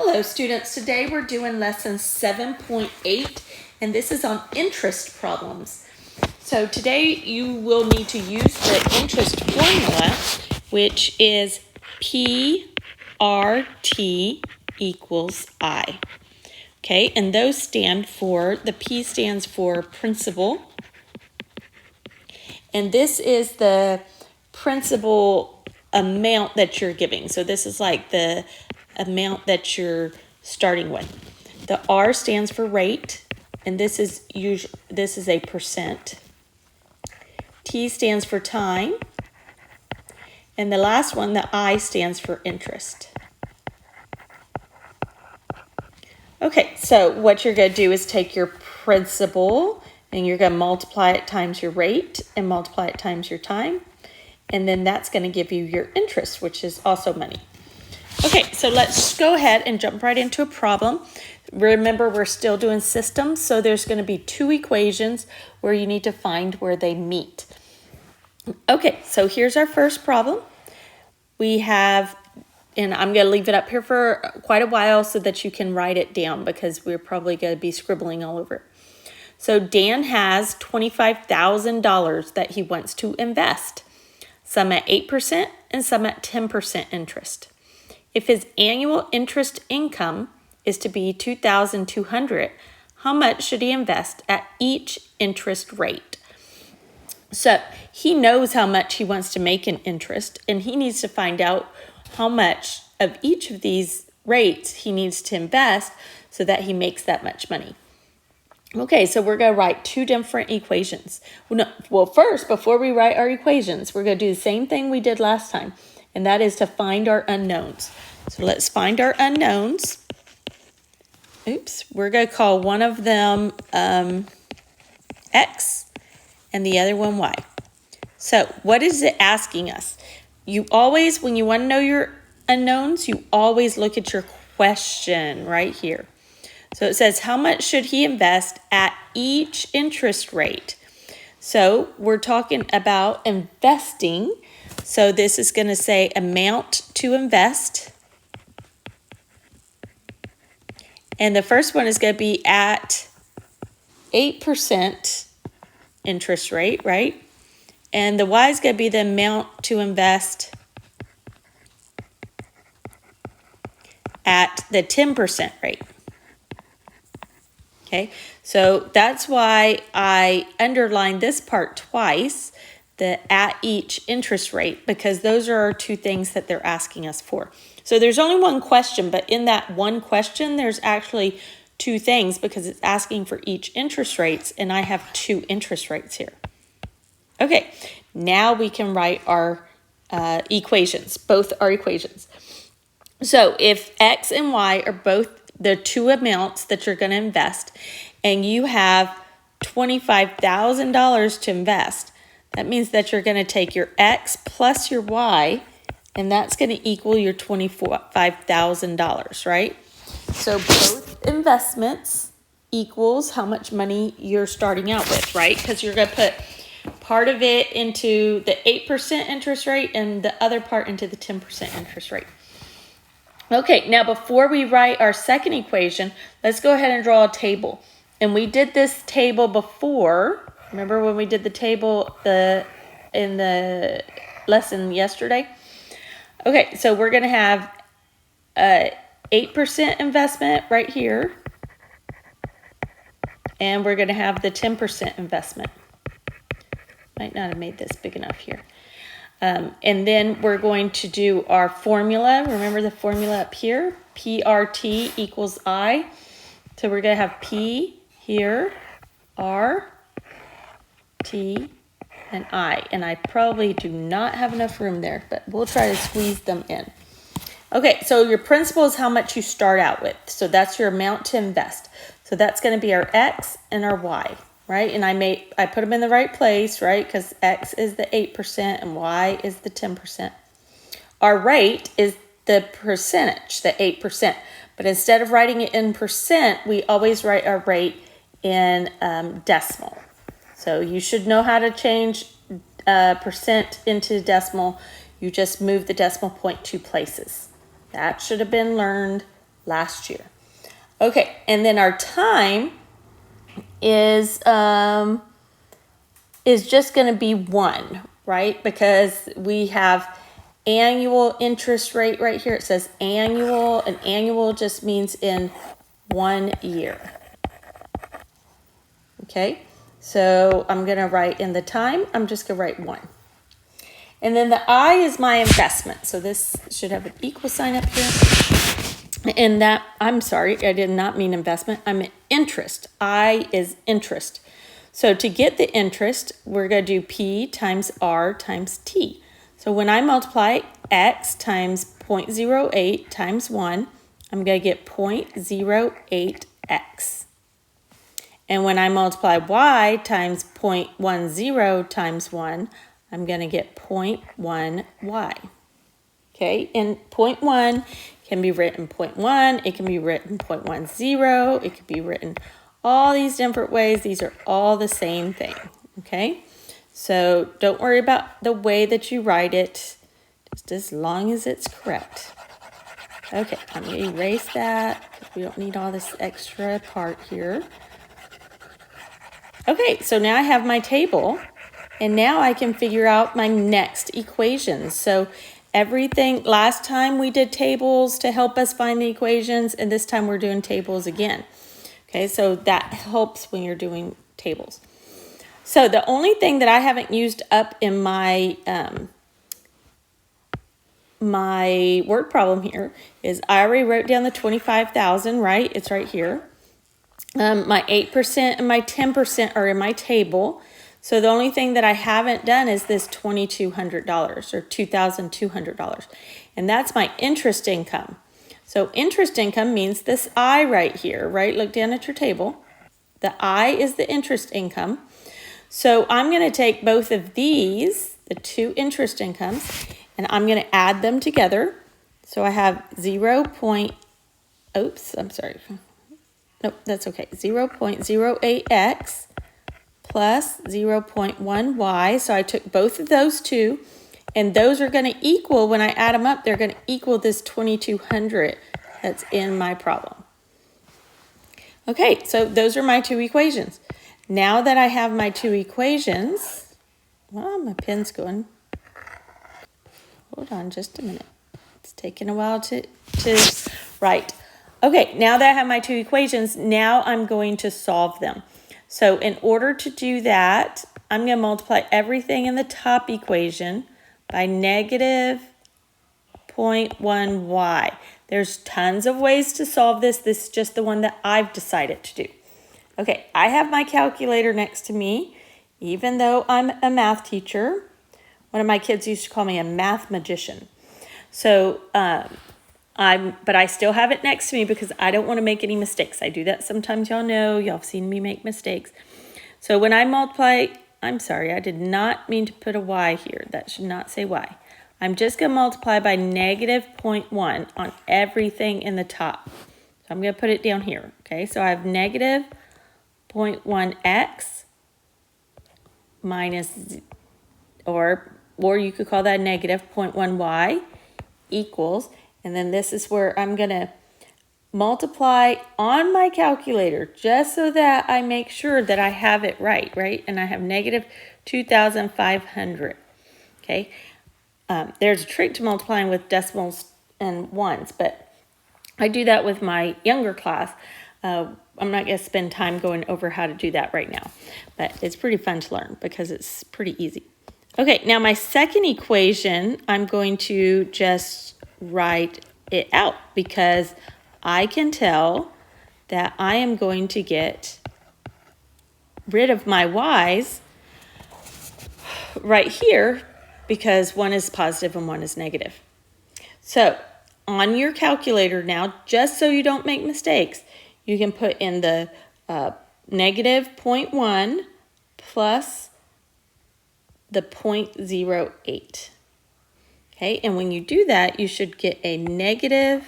Hello students, today we're doing lesson 7.8 and this is on interest problems. So today you will need to use the interest formula, which is PRT equals I. Okay, and those stand for, the P stands for principal, and this is the principal amount that you're giving. So this is like the amount that you're starting with. The R stands for rate, and this is a percent. T stands for time, and the last one, the I, stands for interest. Okay, so what you're going to do is take your principal and you're going to multiply it times your rate and multiply it times your time, and then that's going to give you your interest, which is also money. Okay, so let's go ahead and jump right into a problem. Remember, we're still doing systems, so there's going to be two equations where you need to find where they meet. Okay, so here's our first problem. We have, and I'm going to leave it up here for quite a while so that you can write it down because we're probably going to be scribbling all over it. So Dan has $25,000 that he wants to invest, some at 8% and some at 10% interest. If his annual interest income is to be $2,200, how much should he invest at each interest rate? So he knows how much he wants to make in interest, and he needs to find out how much of each of these rates he needs to invest so that he makes that much money. Okay, so we're going to write two different equations. Well, first, before we write our equations, we're going to do the same thing we did last time, and that is to find our unknowns. So let's find our unknowns. Oops, we're going to call one of them X and the other one Y. So what is it asking us? You always, when you want to know your unknowns, you always look at your question right here. So it says, how much should he invest at each interest rate? So we're talking about investing. So this is going to say amount to invest. And the first one is going to be at 8% interest rate, right? And the Y is going to be the amount to invest at the 10% rate. Okay, so that's why I underlined this part twice, the at each interest rate, because those are our two things that they're asking us for. So there's only one question, but in that one question, there's actually two things because it's asking for each interest rates, and I have two interest rates here. Okay, now we can write our equations, both our equations. So if X and Y are both the two amounts that you're going to invest, and you have $25,000 to invest, that means that you're going to take your X plus your Y, and that's going to equal your $25,000, right? So both investments equals how much money you're starting out with, right? Because you're going to put part of it into the 8% interest rate and the other part into the 10% interest rate. Okay, now before we write our second equation, let's go ahead and draw a table. And we did this table before. Remember when we did the table in the lesson yesterday? Okay, so we're going to have 8% investment right here. And we're going to have the 10% investment. Might not have made this big enough here. And then we're going to do our formula. Remember the formula up here? PRT equals I. So we're going to have P here, R, T, and I. And I probably do not have enough room there, but we'll try to squeeze them in. Okay, so your principal is how much you start out with. So that's your amount to invest. So that's going to be our X and our Y. Right, and I put them in the right place, right, because X is the 8% and Y is the 10%. Our rate is the percentage, the 8%. But instead of writing it in percent, we always write our rate in decimal. So you should know how to change percent into decimal. You just move the decimal point two places. That should have been learned last year. Okay, and then our time is just going to be 1, right? Because we have annual interest rate right here. It says annual, and annual just means in 1 year. Okay, so I'm going to write in the time, I'm just going to write 1. And then the I is my investment. So this should have an equal sign up here. And that, I'm sorry, I did not mean investment. I meant interest. I is interest. So to get the interest, we're going to do P times R times T. So when I multiply X times 0.08 times 1, I'm going to get 0.08X. And when I multiply Y times 0.10 times 1, I'm going to get 0.1Y. Okay, and 0.1 can be written 0.1, it can be written 0.10, it could be written all these different ways. These are all the same thing, okay? So don't worry about the way that you write it, just as long as it's correct. Okay, I'm going to erase that because we don't need all this extra part here. Okay, so now I have my table, and now I can figure out my next equations. So everything, last time we did tables to help us find the equations, and this time we're doing tables again. Okay, so that helps when you're doing tables. So the only thing that I haven't used up in my my word problem here is I already wrote down the 25,000, right? It's right here. My 8% and my 10% are in my table. So the only thing that I haven't done is this $2,200 or $2,200. And that's my interest income. So interest income means this I right here, right? Look down at your table. The I is the interest income. So I'm going to take both of these, the two interest incomes, and I'm going to add them together. So I have 0.08x plus 0.1y. So I took both of those two, and those are going to equal, when I add them up, they're going to equal this 2,200 that's in my problem. Okay, so those are my two equations. Now that I have my two equations, well, my pen's going. Hold on just a minute. It's taking a while to write. Okay, now that I have my two equations, now I'm going to solve them. So in order to do that, I'm going to multiply everything in the top equation by negative 0.1y. There's tons of ways to solve this. This is just the one that I've decided to do. Okay, I have my calculator next to me, even though I'm a math teacher. One of my kids used to call me a math magician. So, but I still have it next to me because I don't want to make any mistakes. I do that sometimes, y'all know. Y'all have seen me make mistakes. So when I multiply, I'm sorry, I did not mean to put a y here. That should not say y. I'm just going to multiply by negative 0.1 on everything in the top. So I'm going to put it down here. Okay, so I have negative 0.1x minus, or you could call that negative 0.1y equals, and then this is where I'm going to multiply on my calculator just so that I make sure that I have it right? And I have negative 2,500. Okay, there's a trick to multiplying with decimals and ones, but I do that with my younger class. I'm not going to spend time going over how to do that right now, but it's pretty fun to learn because it's pretty easy. Okay, now my second equation, I'm going to just write it out because I can tell that I am going to get rid of my y's right here because one is positive and one is negative. So on your calculator now, just so you don't make mistakes, you can put in the negative 0.1 plus the 0.08. Okay, and when you do that, you should get a negative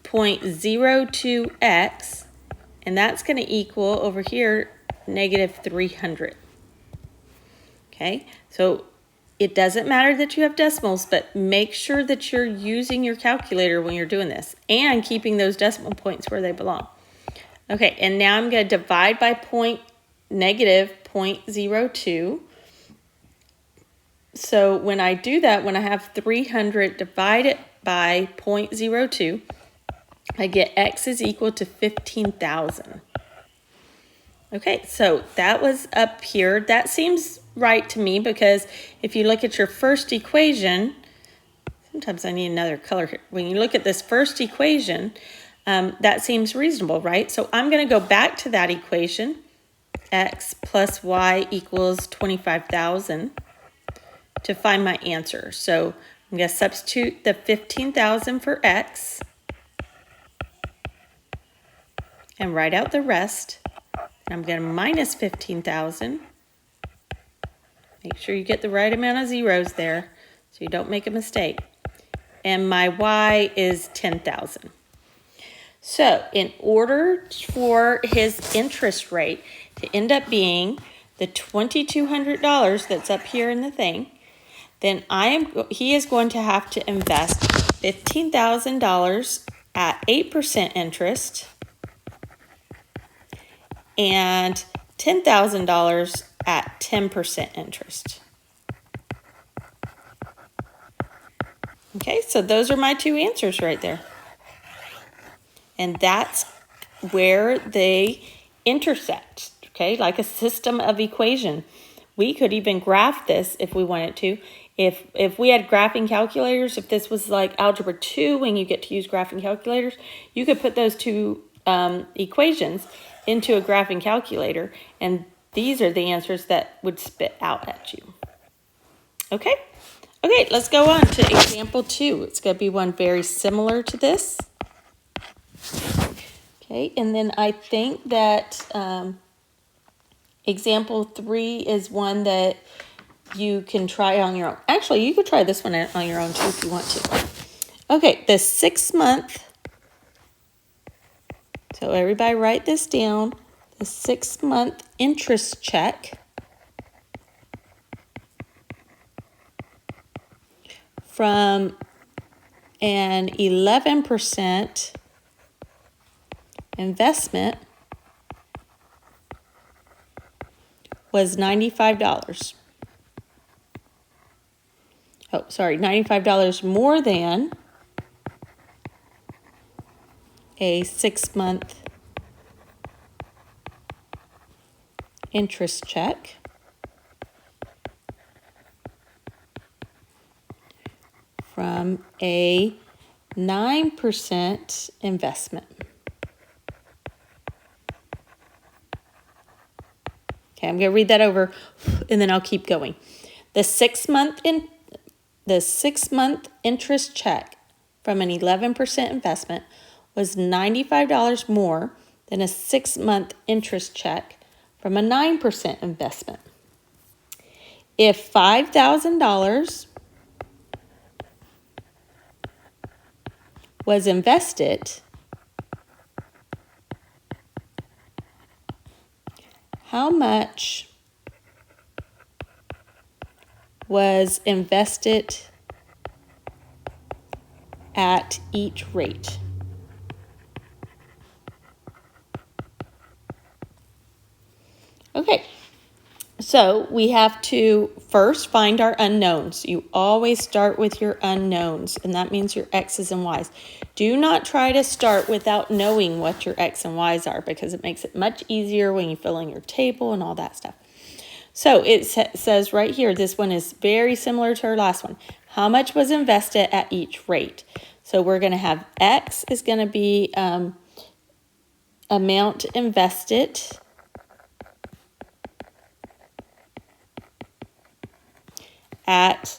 0.02x, and that's going to equal over here negative 300. Okay, so It doesn't matter that you have decimals, but make sure that you're using your calculator when you're doing this and keeping those decimal points where they belong. Okay, and now I'm going to divide by negative 0.02. So when I do that, when I have 300 divided by 0.02, I get x is equal to 15,000. Okay, so that was up here. That seems right to me because if you look at your first equation, sometimes I need another color here. When you look at this first equation, that seems reasonable, right? So I'm going to go back to that equation, x plus y equals 25,000, to find my answer. So I'm going to substitute the 15,000 for x and write out the rest. I'm going to minus 15,000. Make sure you get the right amount of zeros there so you don't make a mistake. And my y is 10,000. So in order for his interest rate to end up being the $2,200 that's up here in the thing, then he is going to have to invest $15,000 at 8% interest and $10,000 at 10% interest. Okay, so those are my two answers right there. And that's where they intersect, okay, like a system of equation. We could even graph this if we wanted to. If we had graphing calculators, if this was like Algebra 2 when you get to use graphing calculators, you could put those two equations into a graphing calculator, and these are the answers that would spit out at you. Okay? Okay, let's go on to example 2. It's going to be one very similar to this. Okay, and then I think that example 3 is one that you can try on your own. Actually, you could try this one on your own too if you want to. Okay, the 6-month, so everybody write this down, the 6-month interest check from an 11% investment was $95. Oh, sorry, $95 more than a 6-month interest check from a 9% investment. Okay, I'm going to read that over and then I'll keep going. The 6-month interest check from an 11% investment was $95 more than a 6-month interest check from a 9% investment. If $5,000 was invested, how much was invested at each rate? Okay, so we have to first find our unknowns. You always start with your unknowns, and that means your X's and Y's. Do not try to start without knowing what your X and Y's are because it makes it much easier when you fill in your table and all that stuff. So it says right here, this one is very similar to our last one. How much was invested at each rate? So we're going to have X is going to be amount invested at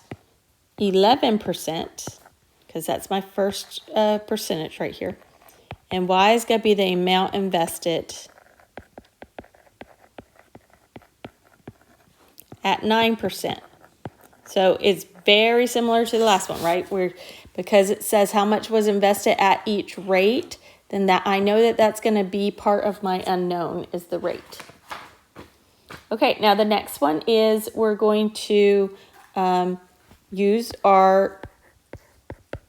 11%, because that's my first percentage right here. And Y is going to be the amount invested at 9%. So it's very similar to the last one, right? Because it says how much was invested at each rate, then that I know that that's going to be part of my unknown is the rate. Okay, now the next one is we're going to use our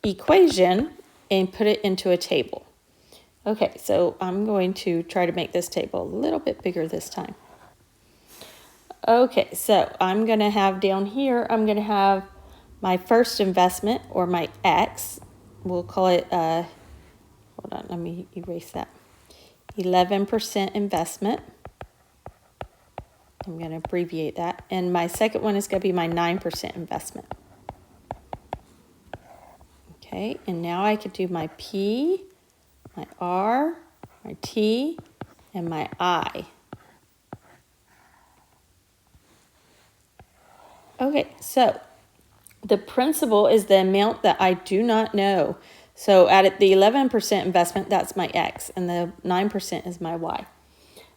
equation and put it into a table. Okay, so I'm going to try to make this table a little bit bigger this time. Okay, so I'm going to have down here, I'm going to have my first investment, or my X. We'll call it, hold on, let me erase that. 11% investment. I'm going to abbreviate that. And my second one is going to be my 9% investment. Okay, and now I could do my P, my R, my T, and my I. Okay, so the principal is the amount that I do not know. So at the 11% investment, that's my X, and the 9% is my Y.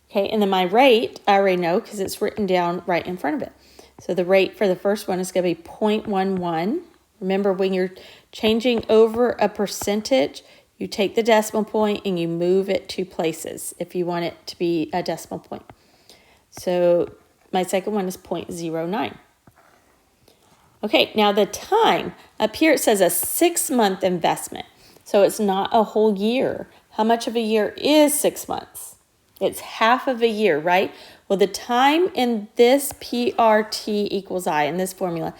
Okay, and then my rate, I already know because it's written down right in front of it. So the rate for the first one is going to be 0.11. Remember, when you're changing over a percentage, you take the decimal point and you move it 2 places if you want it to be a decimal point. So my second one is 0.09. Okay, now the time. Up here it says a 6-month investment. So it's not a whole year. How much of a year is 6 months? It's half of a year, right? Well, the time in this PRT equals I, in this formula,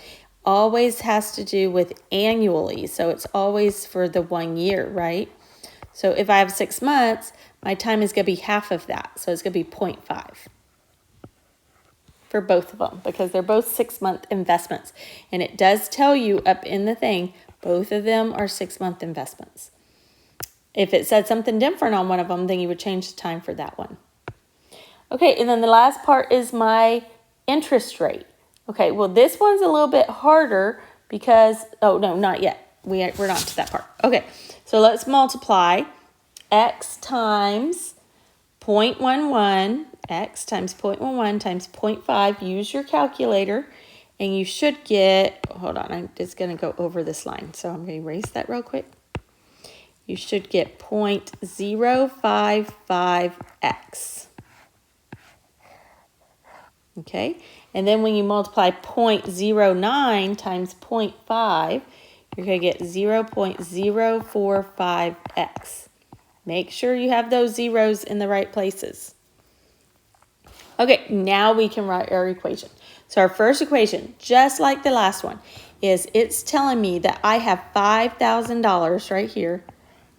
always has to do with annually. So it's always for the 1 year, right? So if I have 6 months, my time is going to be half of that. So it's going to be 0.5 for both of them, because they're both 6-month investments. And it does tell you up in the thing, both of them are 6-month investments. If it said something different on one of them, then you would change the time for that one. Okay, and then the last part is my interest rate. Okay, well, this one's a little bit harder because, oh, no, not yet. We're not to that part. Okay, so let's multiply X times 0.11, X times 0.11 times 0.5. Use your calculator, and you should get, hold on, I'm just going to go over this line. So I'm going to erase that real quick. You should get 0.055x. Okay, and then when you multiply 0.09 times 0.5, you're going to get 0.045x. Make sure you have those zeros in the right places. Okay, now we can write our equation. So our first equation, just like the last one, is it's telling me that I have $5,000 right here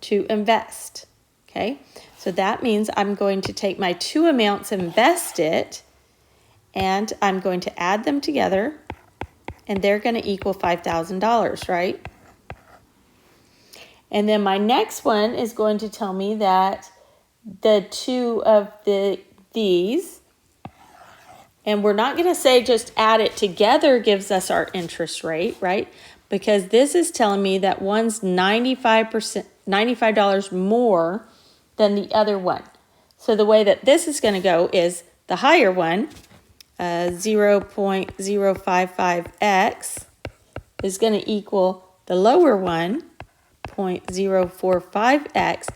to invest. Okay, so that means I'm going to take my two amounts invested and I'm going to add them together, and they're going to equal $5,000, right? And then my next one is going to tell me that the two of these, and we're not going to say just add it together gives us our interest rate, right? Because this is telling me that one's $95 more than the other one. So the way that this is going to go is the higher one, 0.055x, is going to equal the lower one, 0.045x,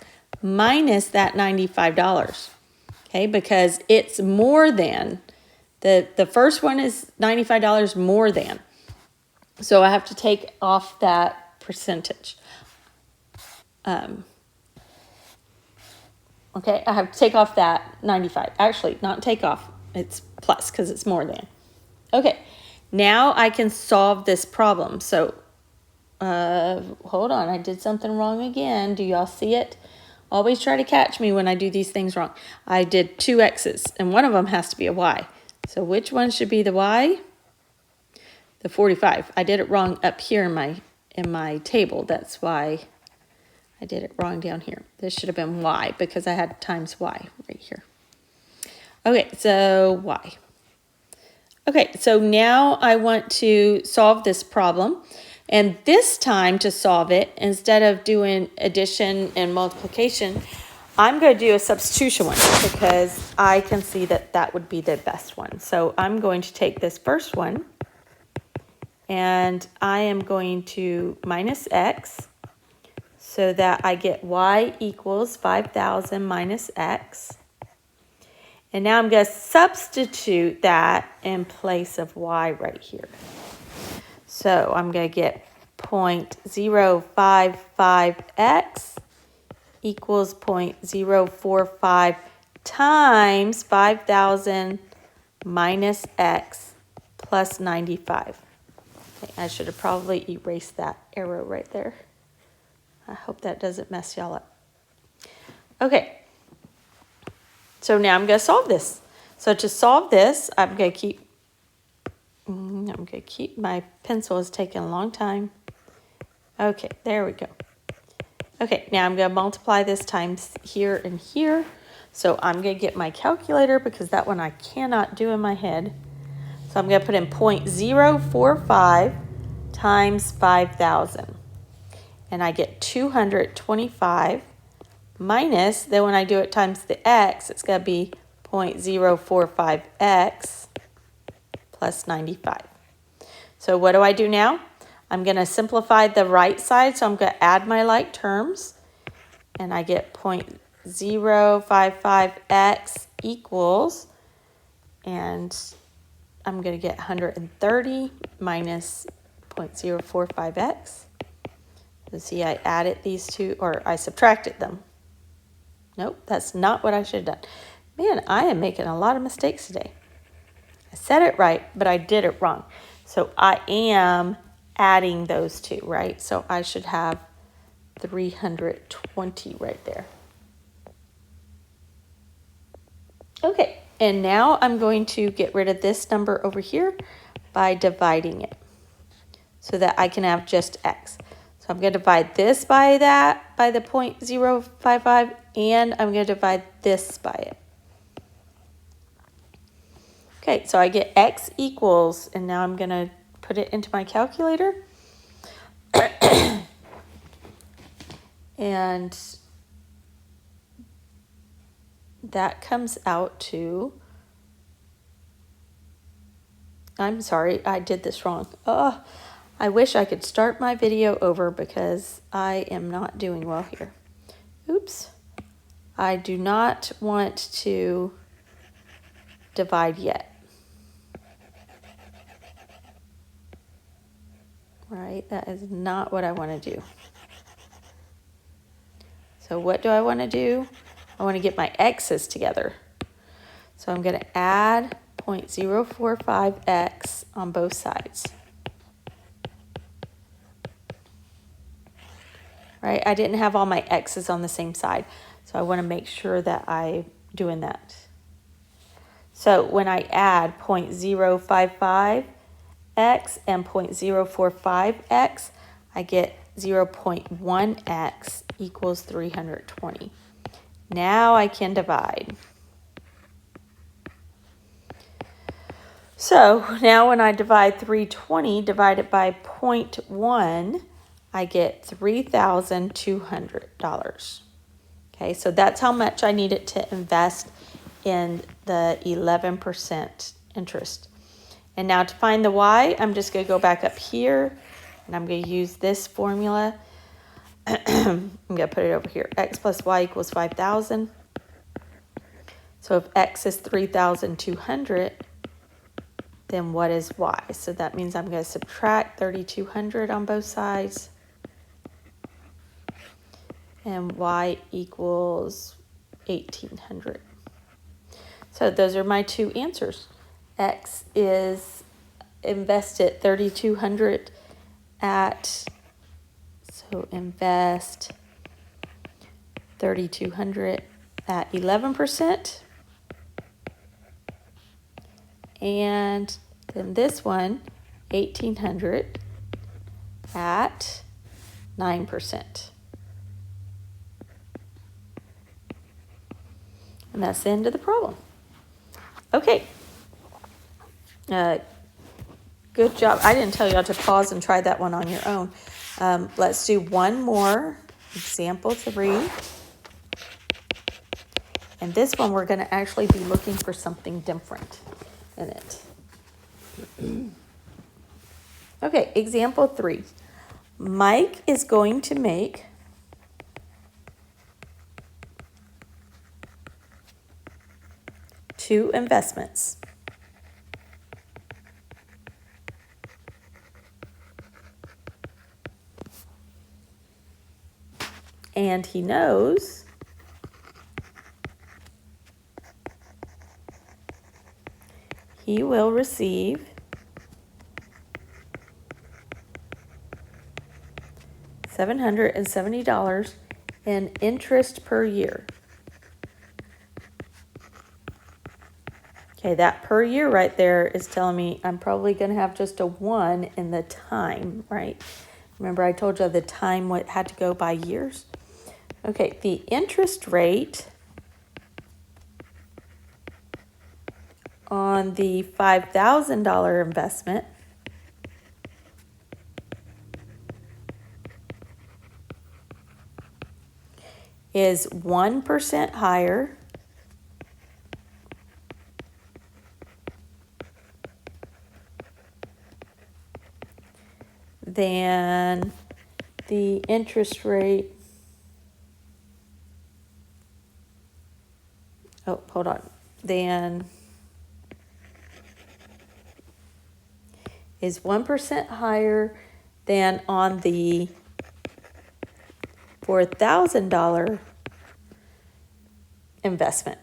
minus that $95. Okay, because it's more than, the first one is $95 more than. So I have to take off that percentage. Okay, I have to take off that 95. Actually, not take off. It's plus because it's more than. Okay, now I can solve this problem. So, hold on. I did something wrong again. Do y'all see it? Always try to catch me when I do these things wrong. I did 2 X's, and one of them has to be a Y. So which one should be the Y? The 45. I did it wrong up here in my table. That's why I did it wrong down here. This should have been Y because I had times Y right here. Okay, so Y. Okay, so now I want to solve this problem. And this time to solve it, instead of doing addition and multiplication, I'm going to do a substitution one because I can see that that would be the best one. So I'm going to take this first one, and I am going to minus X so that I get Y equals 5,000 minus X. And now I'm going to substitute that in place of Y right here. So I'm going to get 0.055x equals 0.045 times 5,000 minus x plus 95. Okay, I should have probably erased that arrow right there. I hope that doesn't mess y'all up. Okay, so now I'm going to solve this. So to solve this, I'm going to keep my pencil. Is taking a long time. Okay, there we go. Okay, now I'm going to multiply this times here and here. So I'm going to get my calculator because that one I cannot do in my head. So I'm going to put in 0.045 times 5,000. And I get 225 minus, then when I do it times the x, it's going to be 0.045x plus 95. So what do I do now? I'm going to simplify the right side, so I'm going to add my like terms, and I get 0.055x equals, and I'm going to get 130 minus 0.045x. So see, I added these two, or I subtracted them. Nope, that's not what I should have done. Man, I am making a lot of mistakes today. I said it right, but I did it wrong. So I am adding those two, right? So I should have 320 right there. Okay, and now I'm going to get rid of this number over here by dividing it so that I can have just x. So I'm going to divide this by that, by the 0.055, and I'm going to divide this by it. Okay, so I get x equals, and now I'm going to put it into my calculator. And that comes out to, I'm sorry, I did this wrong. Oh, I wish I could start my video over because I am not doing well here. Oops. I do not want to divide yet. Right, that is not what I want to do. So what do I want to do? I want to get my x's together. So I'm going to add 0.045x on both sides. Right, I didn't have all my x's on the same side, so I want to make sure that I'm doing that. So when I add 0.055x and 0.045x, I get 0.1x equals 320. Now I can divide. So now when I divide 320 divided by 0.1, I get $3,200. Okay, so that's how much I needed to invest in the 11% interest. And now to find the y, I'm just going to go back up here, and I'm going to use this formula. I'm going to put it over here. X plus y equals 5,000. So if x is 3,200, then what is y? So that means I'm going to subtract 3,200 on both sides. And y equals 1,800. So those are my two answers. X is invested 3,200 at, so invest 3,200 at 11%. And then this one, 1,800 at 9%. And that's the end of the problem. Okay. Good job. I didn't tell y'all to pause and try that one on your own. Let's do one more, example 3. And this one, we're going to actually be looking for something different in it. Okay, example 3. Mike is going to make two investments. and he knows he will receive $770 in interest per year. Okay, that per year right there is telling me I'm probably going to have just a 1 in the time, right? Remember I told you the time had to go by years? Okay, the interest rate on the $5,000 investment is 1% higher than the interest rate. Oh, hold on. Then is 1% higher than on the $4,000 investment.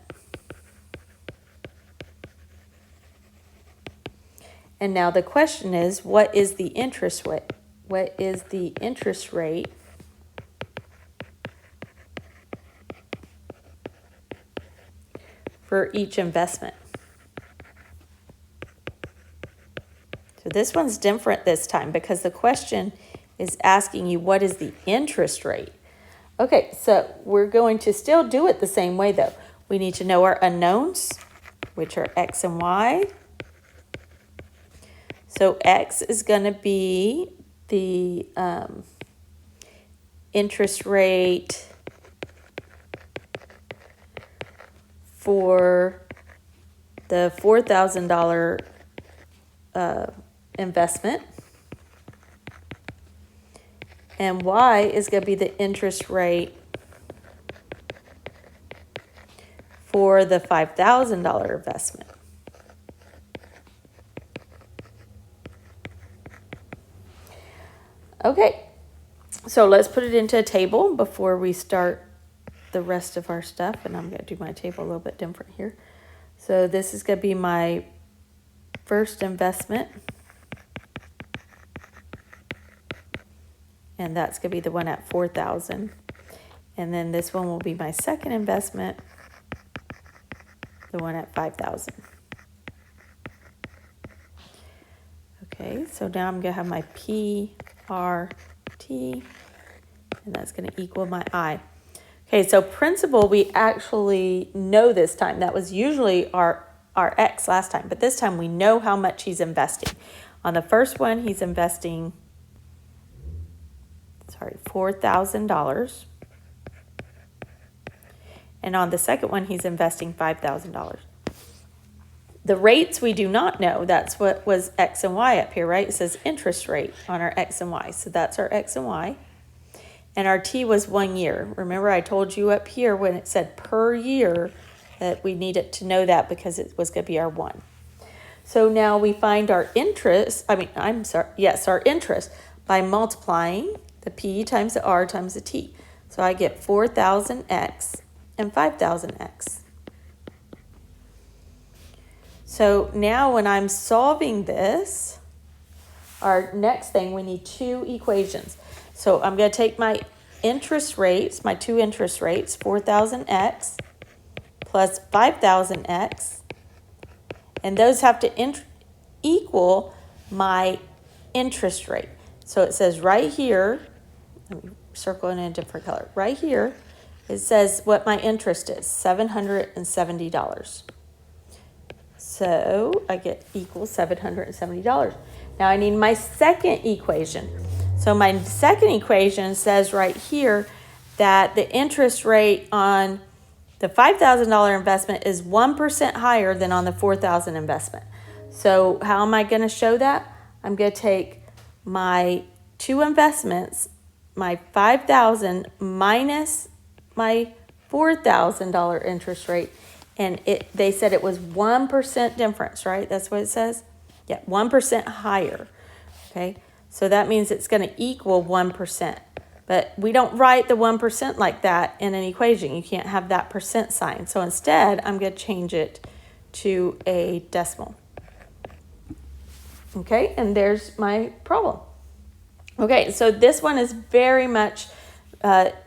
And now the question is, what is the interest rate? What is the interest rate for each investment? So this one's different this time because the question is asking you what is the interest rate. Okay, so we're going to still do it the same way though. We need to know our unknowns, which are x and y. So x is going to be the interest rate for the $4,000 investment. And y is going to be the interest rate for the $5,000 investment. Okay, so let's put it into a table before we start the rest of our stuff. And I'm going to do my table a little bit different here. So this is going to be my first investment. And that's going to be the one at $4,000. And then this one will be my second investment, the one at $5,000. Okay, so now I'm going to have my PRT, and that's going to equal my I. Okay, so principal, we actually know this time. That was usually our X last time, but this time we know how much he's investing. On the first one, he's investing, $4,000. And on the second one, he's investing $5,000. The rates we do not know. That's what was X and Y up here, right? It says interest rate on our X and Y. So that's our X and Y. And our T was 1 year. Remember I told you up here when it said per year that we needed to know that because it was going to be our 1. So now we find our interest, our interest by multiplying the P times the R times the T. So I get 4,000X and 5,000X. So now when I'm solving this, our next thing, we need 2 equations. So I'm going to take my interest rates, my 2 interest rates, 4,000X plus 5,000X, and those have to equal my interest rate. So it says right here, let me circle it in a different color. Right here, it says what my interest is, $770. So I get equals $770. Now I need my second equation. So my second equation says right here that the interest rate on the $5,000 investment is 1% higher than on the $4,000 investment. So how am I going to show that? I'm going to take my 2 investments, my $5,000 minus my $4,000 interest rate, and they said it was 1% difference, right? That's what it says? Yeah, 1% higher, okay? So that means it's going to equal 1%. But we don't write the 1% like that in an equation. You can't have that percent sign. So instead, I'm going to change it to a decimal. Okay, and there's my problem. Okay, so this one is very much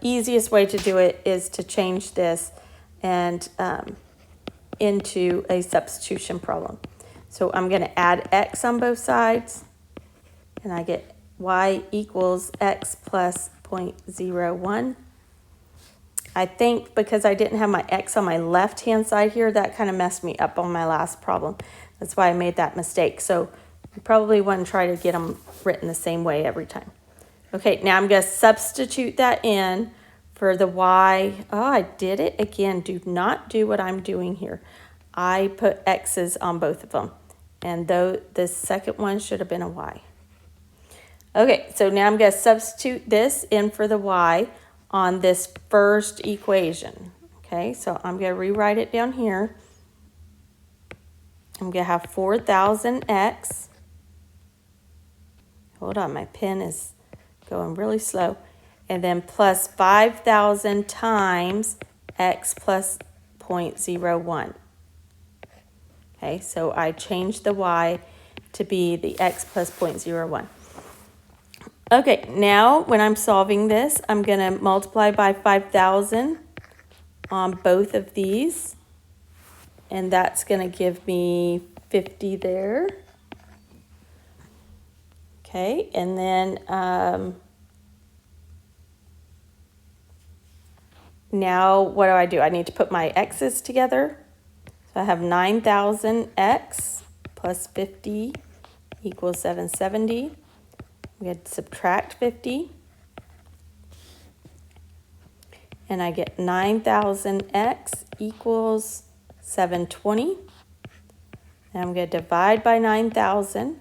easiest way to do it is to change this and into a substitution problem. So I'm going to add x on both sides, and I get y equals x plus 0.01. I think because I didn't have my x on my left-hand side here, that kind of messed me up on my last problem. That's why I made that mistake. So you probably want to try to get them written the same way every time. Okay, now I'm going to substitute that in for the y. Oh, I did it again. Do not do what I'm doing here. I put x's on both of them. And though the second one should have been a y. Okay, so now I'm going to substitute this in for the y on this first equation. Okay, so I'm going to rewrite it down here. I'm going to have 4,000x. Hold on, my pen is going really slow. And then plus 5,000 times x plus 0.01. Okay, so I changed the y to be the x plus 0.01. Okay, now when I'm solving this, I'm going to multiply by 5,000 on both of these. And that's going to give me 50 there. Okay, and then now what do? I need to put my x's together. So I have 9,000x plus 50 equals 770. I'm going to subtract 50. And I get 9,000x equals 720. And I'm going to divide by 9,000.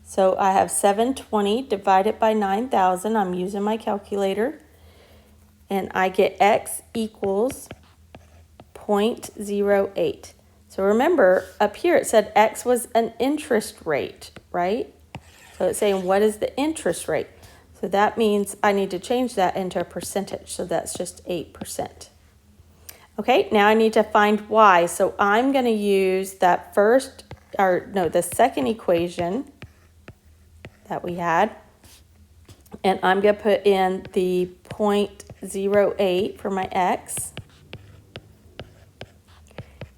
So I have 720 divided by 9,000. I'm using my calculator. And I get x equals 0.08. So remember, up here it said x was an interest rate, right? So it's saying, what is the interest rate? So that means I need to change that into a percentage. So that's just 8%. Okay, now I need to find y. So I'm going to use that the second equation that we had. And I'm going to put in the 0.08 for my x.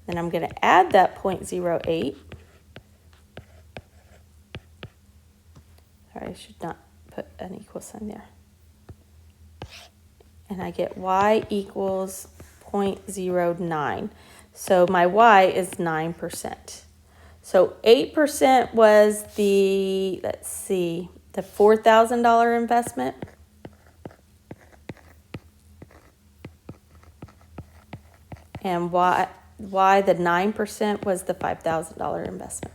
Then I'm going to add that 0.08. Sorry, I should not put an equal sign there. And I get y equals 0.09. So my y is 9%. So 8% was the, the $4,000 investment. And y the 9% was the $5,000 investment.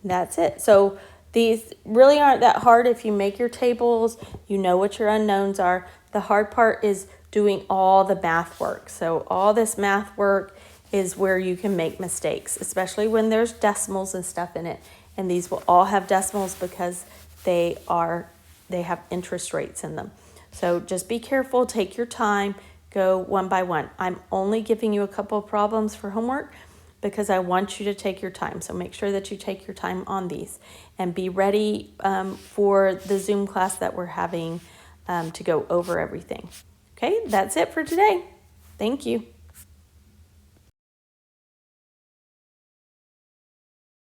That's it. So these really aren't that hard if you make your tables, you know what your unknowns are. The hard part is doing all the math work. So all this math work is where you can make mistakes, especially when there's decimals and stuff in it. And these will all have decimals because they have interest rates in them. So just be careful, take your time, go one by one. I'm only giving you a couple of problems for homework because I want you to take your time. So make sure that you take your time on these and be ready for the Zoom class that we're having to go over everything. Okay, that's it for today. Thank you.